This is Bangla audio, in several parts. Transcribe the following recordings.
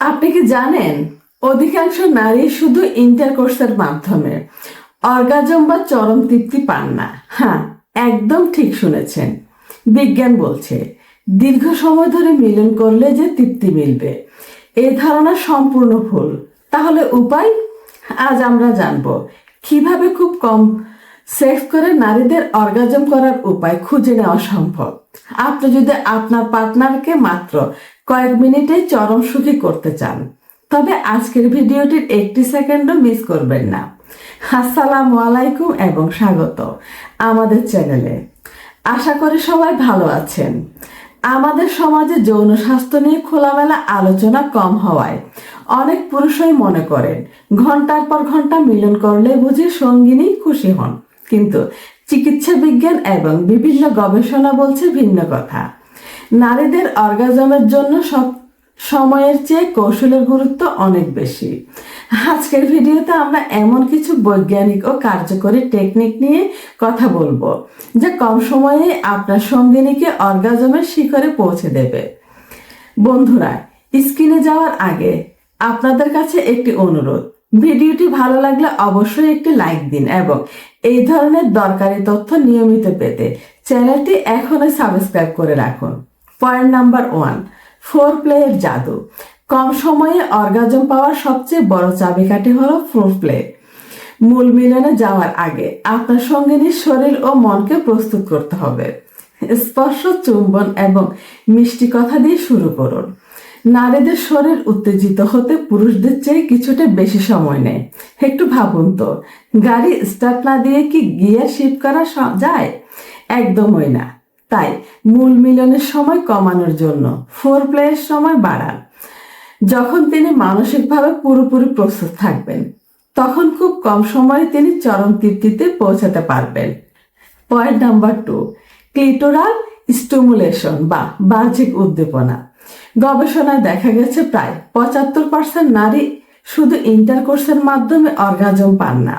আপনি কি জানেন অধিকাংশ নারী শুধু ইন্টারকোর্সের মাধ্যমে অর্গাজম বা চরম তৃপ্তি পান না? হ্যাঁ, একদম ঠিক শুনেছেন। বিজ্ঞান বলছে দীর্ঘ সময় ধরে মিলন করলে যে তৃপ্তি মিলবে, এই ধারণা সম্পূর্ণ ভুল। তাহলে উপায়? আজ আমরা জানবো কিভাবে খুব কম সেক্স করে নারীদের অর্গাজম করার উপায় খুঁজে নেওয়া সম্ভব। আপনি যদি আপনার পার্টনারকে মাত্র কয়েক মিনিটে চরম সুখী করতে চান, তবে আজকের ভিডিওটির একটি সেকেন্ডও মিস করবেন না। আসসালামু আলাইকুম এবং স্বাগত আমাদের চ্যানেলে। আশা করি সবাই ভালো আছেন। আমাদের সমাজে যৌন স্বাস্থ্য নিয়ে খোলামেলা আলোচনা কম হওয়ায় অনেক পুরুষই মনে করেন ঘন্টার পর ঘন্টা মিলন করলে বুঝি সঙ্গিনী খুশি হন, কিন্তু চিকিৎসা বিজ্ঞান এবং বিভিন্ন গবেষণা বলছে ভিন্ন কথা। নারীদের অর্গাজমের জন্য সব সময়ের চেয়ে কৌশলের গুরুত্ব অনেক বেশি। আজকের ভিডিওতে আমরা এমন কিছু বৈজ্ঞানিক ও কার্যকরী টেকনিক নিয়ে কথা বলবো যা কম সময়ে আপনার সঙ্গিনীকে অর্গাজমের শিখরে পৌঁছে দেবে। বন্ধুরা, স্ক্রিনে যাওয়ার আগে আপনাদের কাছে একটি অনুরোধ, ভিডিওটি ভালো লাগলে অবশ্যই একটি লাইক দিন এবং এই ধরনের দরকারি তথ্য নিয়মিত পেতে চ্যানেলটি এখনই সাবস্ক্রাইব করে রাখুন। পয়েন্ট নাম্বার 1, ফোর প্লেয়ের জাদু। কম সময়ে অর্গাজম পাওয়ার সবচেয়ে বড় চাবিকাঠি হলো ফোর প্লে। মূল মিলনে যাওয়ার আগে আপনার সঙ্গিনীর শরীর ও মনকে প্রস্তুত করতে হবে। স্পর্শ, চুম্বন এবং মিষ্টি কথা দিয়ে শুরু করুন। নারীদের শরীর উত্তেজিত হতে পুরুষদের চেয়ে কিছুটা বেশি সময় নেয়। একটু ভাবুন তো, গাড়ি স্টার্ট না দিয়ে কি গিয়ার শিফট করা যায়? একদমই না। তাই মূল মিলনের সময় কমানোর জন্য ফোর প্লেয়ের সময় বাড়ান। যখন তিনি মানসিকভাবে পুরোপুরি প্রস্তুত থাকবেন, তখন খুব কম সময়ে তিনি চরম তৃপ্তিতে পৌঁছাতে পারবেন। পয়েন্ট নাম্বার 2, ক্লিটোরাল স্টিমুলেশন বা বাহ্যিক উদ্দীপনা। গবেষণায় দেখা গেছে প্রায় 75% নারী শুধু ইন্টারকোর্সের মাধ্যমে অর্গাজম পান না,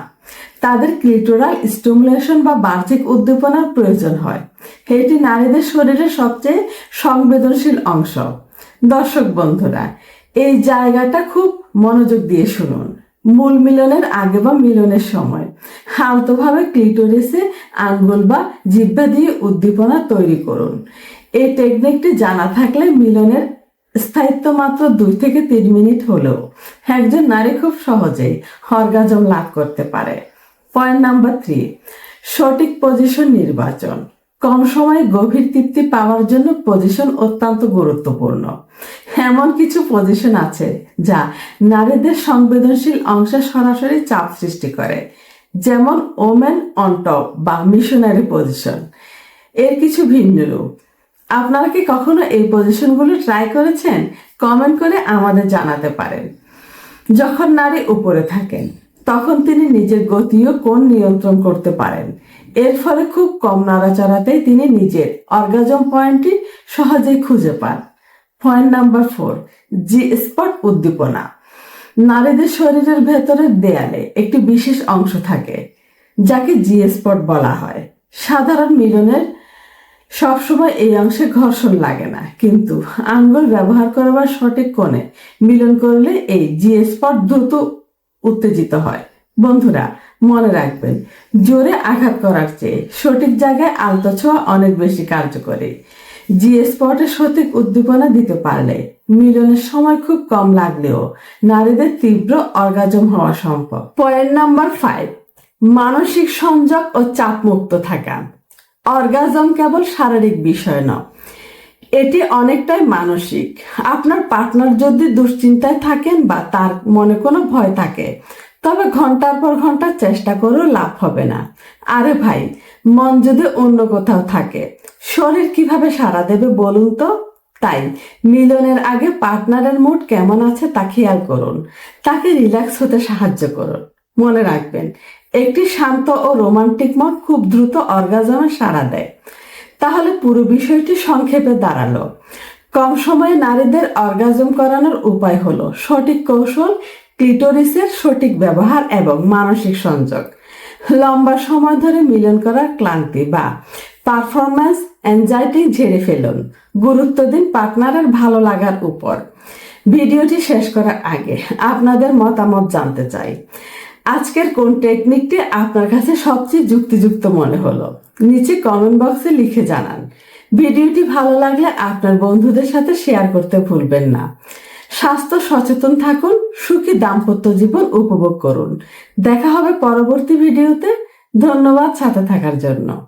তাদের ক্লিটোরাল স্টিমুলেশন বা বাহ্যিক উদ্দীপনার প্রয়োজন হয়। এটি নারীদের শরীরের সবচেয়ে সংবেদনশীল অংশ। দর্শক বন্ধুরা, এই জায়গাটা খুব মনোযোগ দিয়ে শুনুন। মূল মিলনের আগে বা মিলনের সময় আলতোভাবে ক্লিটোরিসে আঙ্গুল বা জিহ্বা দিয়ে উদ্দীপনা তৈরি করুন। এই টেকনিকটি জানা থাকলে মিলনের স্থায়িত্ব মাত্র 2 থেকে 3 মিনিট হলেও একজন নারী খুব সহজেই অর্গাজম লাভ করতে পারে। পয়েন্ট নাম্বার 3, সঠিক পজিশন নির্বাচন। কম সময়ে গভীর তৃপ্তি পাওয়ার জন্য পজিশন অত্যন্ত গুরুত্বপূর্ণ। এমন কিছু পজিশন আছে যা নারীদের সংবেদনশীল অংশে সরাসরি চাপ সৃষ্টি করে, যেমন ওমেন অন টপ বা মিশনারি পজিশন। এর কিছু ভিন্ন রূপ। আপনারা কি কখনো এই পজিশনগুলো ট্রাই করেছেন? কমেন্ট করে আমাদের জানাতে পারেন। যখন নারী উপরে থাকেন, তখন তিনি নিজের গতি ও কোণ নিয়ন্ত্রণ করতে পারেন। এর ফলে খুব কম নাড়াচাড়াতেই তিনি নিজের অর্গাজম পয়েন্টটি সহজেই খুঁজে পান। পয়েন্ট নাম্বার 4, জি স্পট উদ্দীপনা। নারীদের শরীরের ভেতরের দেয়ালে একটি বিশেষ অংশ থাকে যাকে জি স্পট বলা হয়। সাধারণ মিলনের সবসময় এই অংশে ঘর্ষণ লাগে না, কিন্তু আঙ্গুল ব্যবহার করবার সঠিক কোণে মিলন করলে এই জি স্পট দ্রুত উত্তেজিত হয়। বন্ধুরা, মনে রাখবেন, জোরে আঘাত করার চেয়ে সঠিক জায়গায় আলতো ছোঁয়া অনেক বেশি কার্যকরী। জি স্পটে সঠিক উদ্দীপনা দিতে পারলে মিলনের সময় খুব কম লাগলেও নারীদের তীব্র অর্গাজম হওয়া সম্ভব। পয়েন্ট নাম্বার 5, মানসিক সংযোগ ও চাপ মুক্ত থাকা। অর্গাজম কেবল শারীরিক বিষয় নয়, এটি অনেকটাই মানসিক। আপনার পার্টনার যদি দুশ্চিন্তায় থাকেন বা তার মনে কোনো ভয় থাকে, তবে ঘন্টার পর ঘন্টা চেষ্টা করেও লাভ হবে না। আরে ভাই, মন যদি অন্য কোথাও থাকে, শরীর কিভাবে সাড়া দেবে বলুন তো? তাই মিলনের আগে পার্টনারের মুড কেমন আছে তা খেয়াল করুন, তাকে রিল্যাক্স হতে সাহায্য করুন। মনে রাখবেন, একটি শান্ত ও রোমান্টিক মন খুব দ্রুত অর্গাজমে সাড়া দেয়। তাহলে পুরো বিষয়টি সংক্ষেপে দাঁড়ালো, কম সময়ে নারীদের অর্গাজম করানোর উপায় হলো সঠিক কৌশল, ক্লিটোরিসের সঠিক ব্যবহার এবং মানসিক সংযোগ। লম্বা সময় ধরে মিলন করার ক্লান্তি বা পারফরম্যান্স অ্যাংজাইটি ঝেড়ে ফেলুন। গুরুত্ব দিন পার্টনারের ভালো লাগার উপর। ভিডিওটি শেষ করার আগে আপনাদের মতামত জানতে চাই। আজকের কোন টেকনিকটি আপনার কাছে সবচেয়ে যুক্তিযুক্ত মনে হলো নিচে কমেন্ট বক্সে লিখে জানান। ভিডিওটি ভালো লাগলে আপনার বন্ধুদের সাথে শেয়ার করতে ভুলবেন না। স্বাস্থ্য সচেতন থাকুন, সুখী দাম্পত্য জীবন উপভোগ করুন। দেখা হবে পরবর্তী ভিডিওতে। ধন্যবাদ সাথে থাকার জন্য।